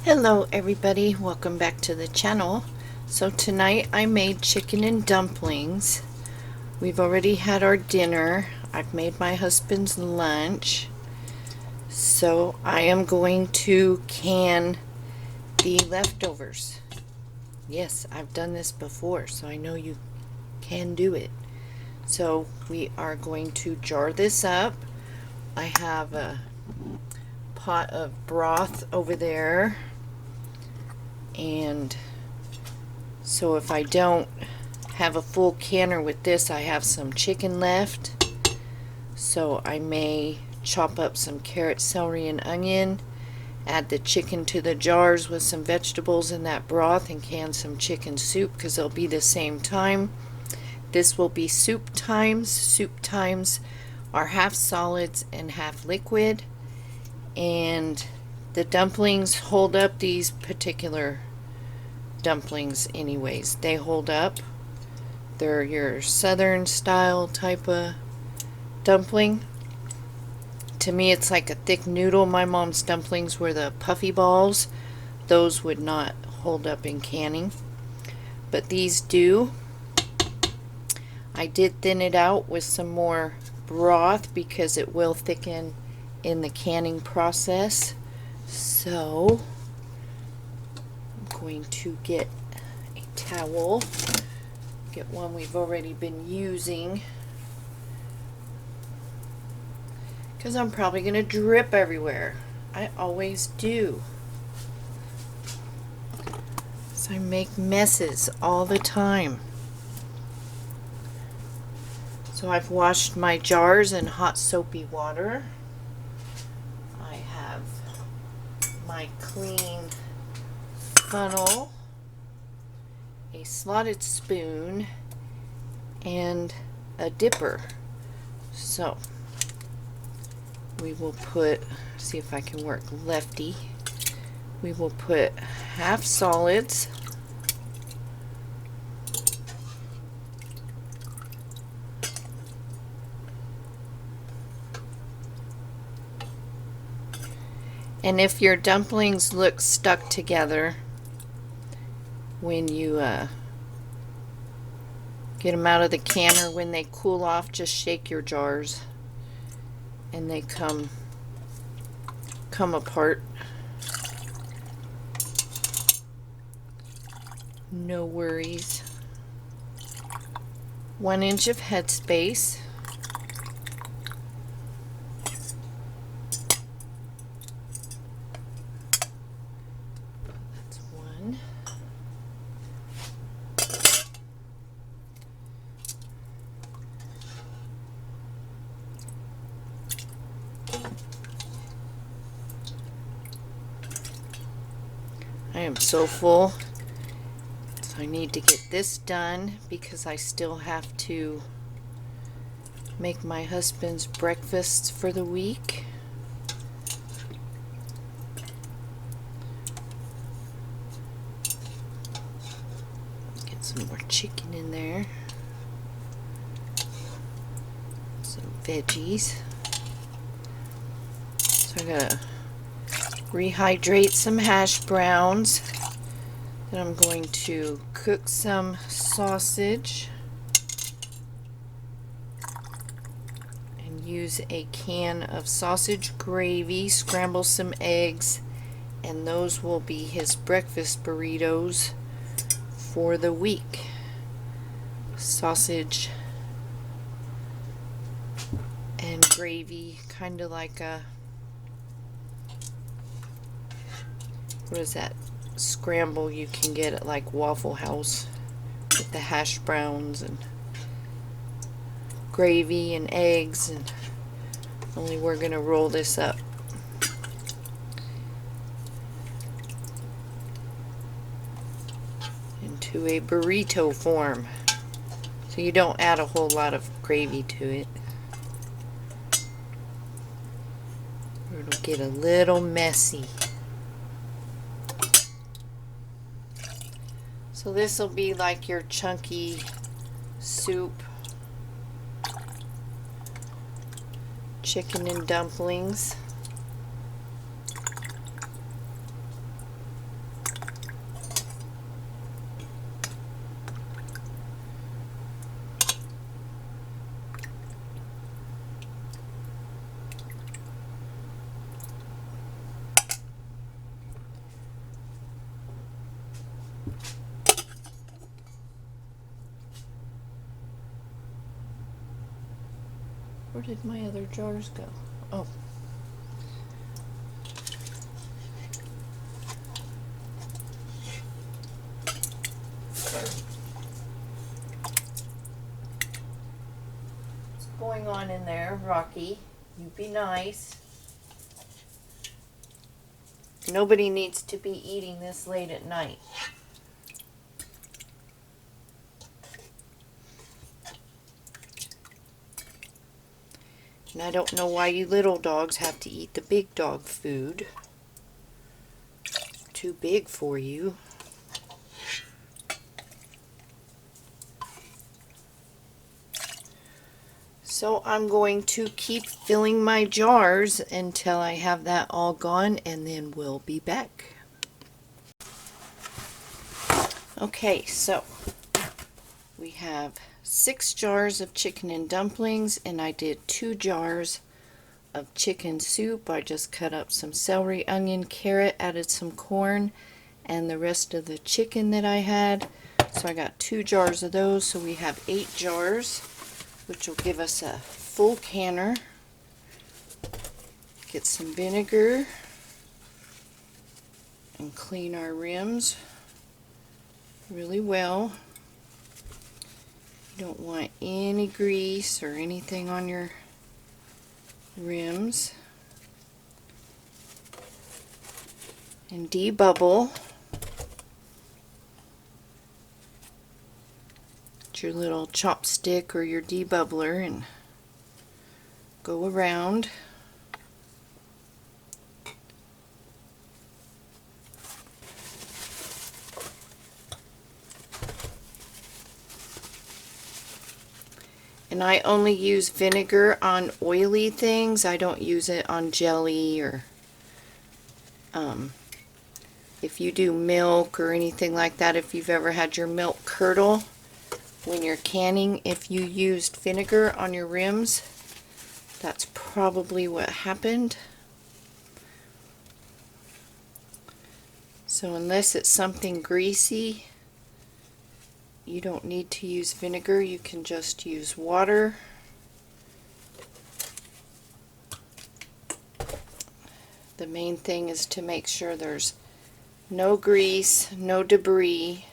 Hello everybody, welcome back to the channel. So tonight I made chicken and dumplings. We've already had our dinner. I've made my husband's lunch. So I am going to can the leftovers. Yes, I've done this before, so I know you can do it. So we are going to jar this up. I have a pot of broth over there. And so if I don't have a full canner with this, I have some chicken left. So I may chop up some carrot, celery, and onion, add the chicken to the jars with some vegetables in that broth, and can some chicken soup because they'll be the same time. This will be soup times. Soup times are half solids and half liquid. And the dumplings hold up, these particular dumplings anyways. They hold up. They're your southern style type of dumpling. To me it's like a thick noodle. My mom's dumplings were the puffy balls. Those would not hold up in canning. But these do. I did thin it out with some more broth because it will thicken in the canning process. So I'm going to get a towel, get one we've already been using, because I'm probably going to drip everywhere. I always do. So I make messes all the time. So I've washed my jars in hot soapy water. I have my clean funnel, a slotted spoon, and a dipper. So we will put, see if I can work lefty, we will put half solids, and if your dumplings look stuck together when you get them out of the canner, when they cool off, just shake your jars and they come apart. No worries. 1 inch of headspace. I am so full, so I need to get this done because I still have to make my husband's breakfast for the week. Get some more chicken in there, some veggies. So I gotta rehydrate some hash browns. Then I'm going to cook some sausage and use a can of sausage gravy, scramble some eggs, and those will be his breakfast burritos for the week. Sausage and gravy, kind of like a, what is that scramble you can get at like Waffle House with the hash browns and gravy and eggs, and only we're gonna roll this up into a burrito form, so you don't add a whole lot of gravy to it, or it'll get a little messy. So this will be like your chunky soup, chicken and dumplings. did my other jars go? Oh. What's going on in there, Rocky? You be nice. Nobody needs to be eating this late at night. And I don't know why you little dogs have to eat the big dog food. It's too big for you. So I'm going to keep filling my jars until I have that all gone, and then we'll be back. Okay, so we have 6 jars of chicken and dumplings, and I did 2 jars of chicken soup. I just cut up some celery, onion, carrot, added some corn, and the rest of the chicken that I had. So I got 2 jars of those, so we have 8 jars, which will give us a full canner. Get some vinegar and clean our rims really well. You don't want any grease or anything on your rims. And debubble. Your little chopstick or your debubbler and go around. And I only use vinegar on oily things. I don't use it on jelly or if you do milk or anything like that. If you've ever had your milk curdle when you're canning, if you used vinegar on your rims, that's probably what happened. So unless it's something greasy, you don't need to use vinegar. You can just use water. The main thing is to make sure there's no grease, no debris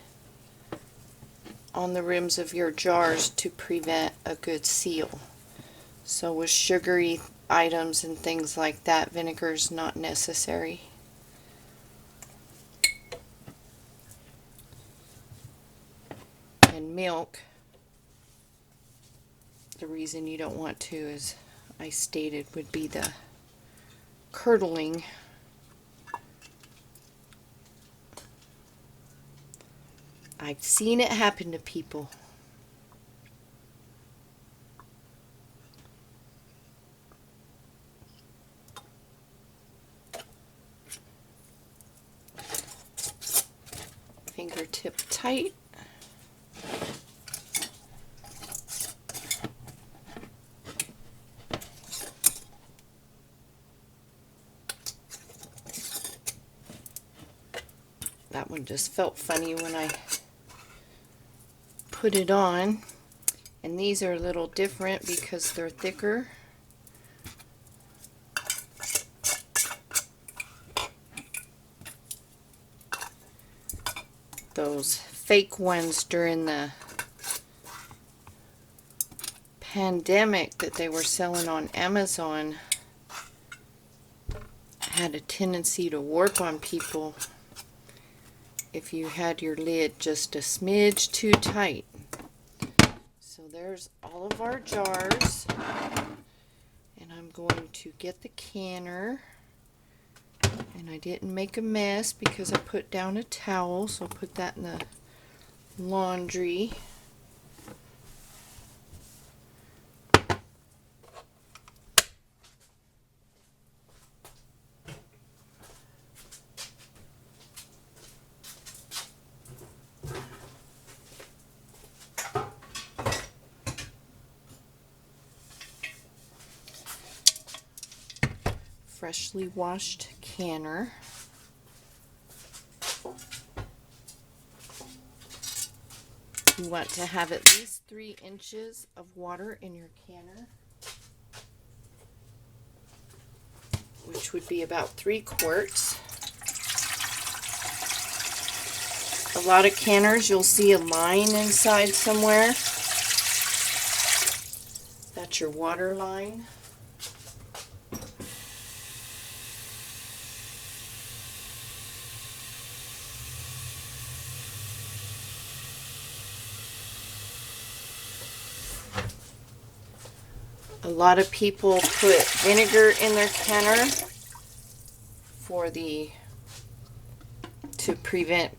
on the rims of your jars to prevent a good seal. So with sugary items and things like that, vinegar is not necessary. And milk, the reason you don't want to, as I stated, would be the curdling. I've seen it happen to people. Fingertip tight. That one just felt funny when I put it on, and these are a little different because they're thicker. Those fake ones during the pandemic that they were selling on Amazon had a tendency to warp on people if you had your lid just a smidge too tight. So there's all of our jars, and I'm going to get the canner, and I didn't make a mess because I put down a towel, so I'll put that in the laundry. Freshly washed canner. You want to have at least 3 inches of water in your canner. which would be about 3 quarts. A lot of canners, you'll see a line inside somewhere. That's your water line. A lot of people put vinegar in their canner to prevent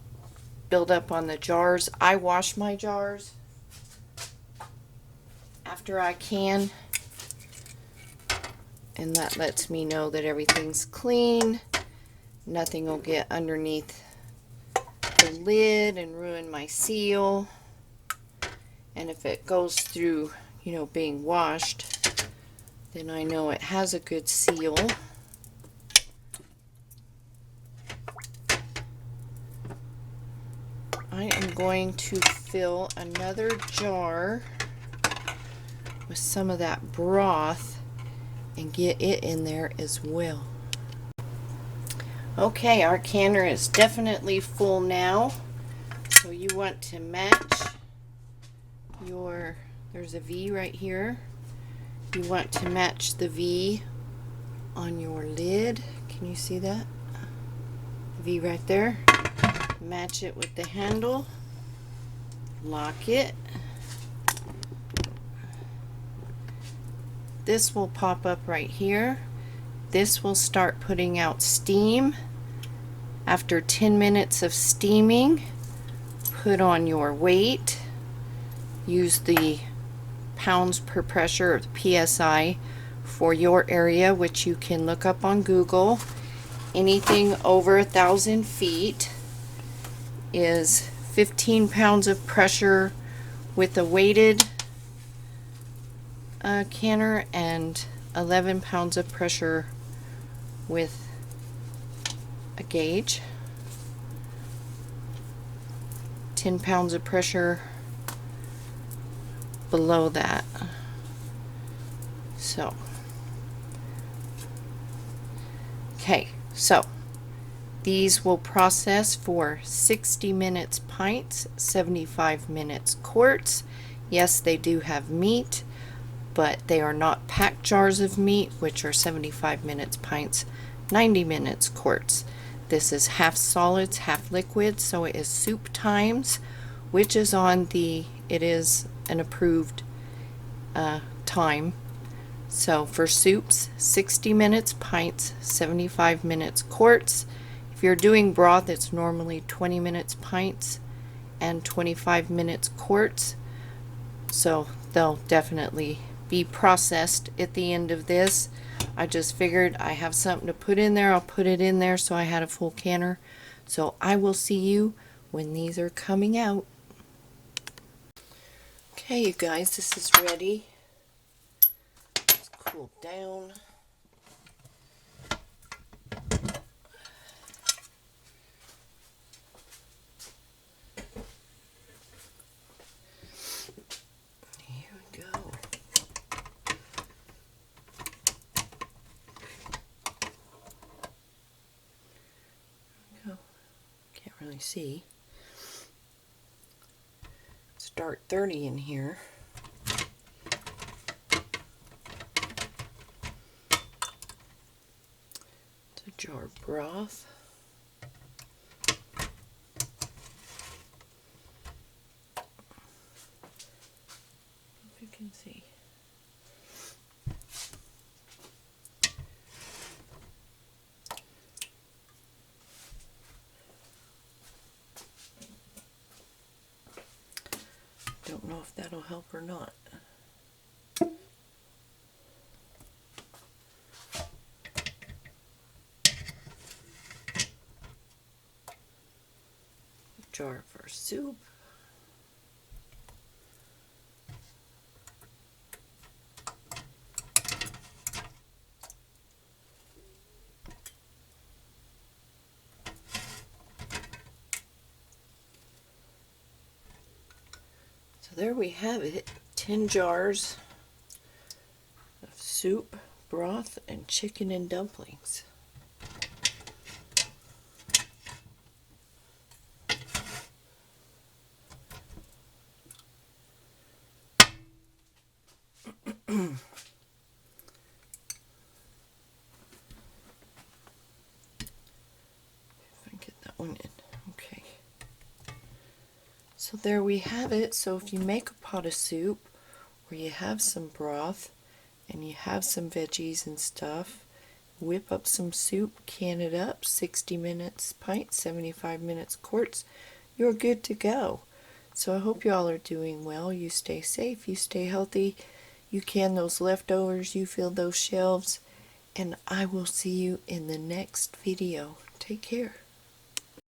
buildup on the jars. I wash my jars after I can, and that lets me know that everything's clean. Nothing will get underneath the lid and ruin my seal. And if it goes through, being washed, then I know it has a good seal. I am going to fill another jar with some of that broth and get it in there as well. Okay, our canner is definitely full now. So you want to match there's a V right here. You want to match the V on your lid. Can you see that? V right there. Match it with the handle. Lock it. This will pop up right here. This will start putting out steam. After 10 minutes of steaming, put on your weight. Use the pounds per pressure, or the PSI, for your area, which you can look up on Google. Anything over 1,000 feet is 15 pounds of pressure with a weighted canner and 11 pounds of pressure with a gauge. 10 pounds of pressure below that. So, okay, so these will process for 60 minutes pints, 75 minutes quarts. Yes, they do have meat, but they are not packed jars of meat, which are 75 minutes pints, 90 minutes quarts. This is half solids, half liquids, so it is soup times, which is it is an approved time. So for soups, 60 minutes pints, 75 minutes quarts. If you're doing broth, it's normally 20 minutes pints and 25 minutes quarts. So they'll definitely be processed at the end of this. I just figured I have something to put in there. I'll put it in there, so I had a full canner. So I will see you when these are coming out. Okay, you guys, this is ready. It's cooled down. Here we go. Can't really see. It's dark 30 in here. It's a jar of broth. If you can see. Don't know if that'll help or not. Jar for soup. So there we have it, 10 jars of soup broth and chicken and dumplings. Get that one in. Okay. So there we have it. So if you make a pot of soup where you have some broth and you have some veggies and stuff, whip up some soup, can it up, 60 minutes pint, 75 minutes quarts, you're good to go. So I hope you all are doing well. You stay safe, you stay healthy, you can those leftovers, you fill those shelves, and I will see you in the next video. Take care.